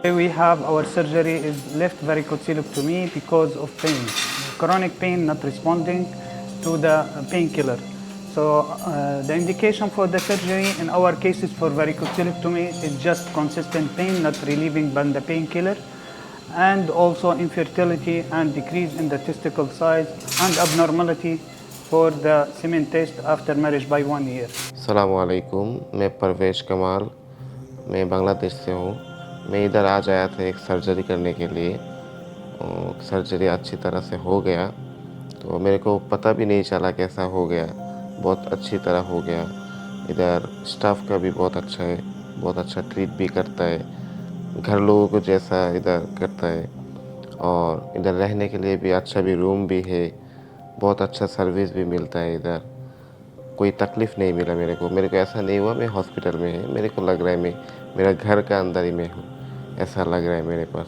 We have our surgery is left varicocelectomy because of pain, chronic pain not responding to the painkiller. So the indication for the surgery in our cases for varicocelectomy is just consistent pain not relieving by the painkiller, and also infertility and decrease in the testicle size and abnormality for the semen test after marriage by 1 year. अस्सलामु अलैकुम, मैं परवेश कमाल, मैं बांग्लादेश से हूँ। मैं इधर आज आया था एक सर्जरी करने के लिए। सर्जरी अच्छी तरह से हो गया, तो मेरे को पता भी नहीं चला कैसा हो गया। बहुत अच्छी तरह हो गया। इधर स्टाफ का भी बहुत अच्छा है, बहुत अच्छा ट्रीट भी करता है, घर लोगों को जैसा इधर करता है। और इधर रहने के लिए भी अच्छा भी रूम भी है, बहुत अच्छा सर्विस भी मिलता है इधर। कोई तकलीफ़ नहीं मिला मेरे को ऐसा नहीं हुआ मैं हॉस्पिटल में है, मेरे को लग रहा है मैं मेरा घर का अंदर ही में हूँ, ऐसा लग रहा है मेरे पास।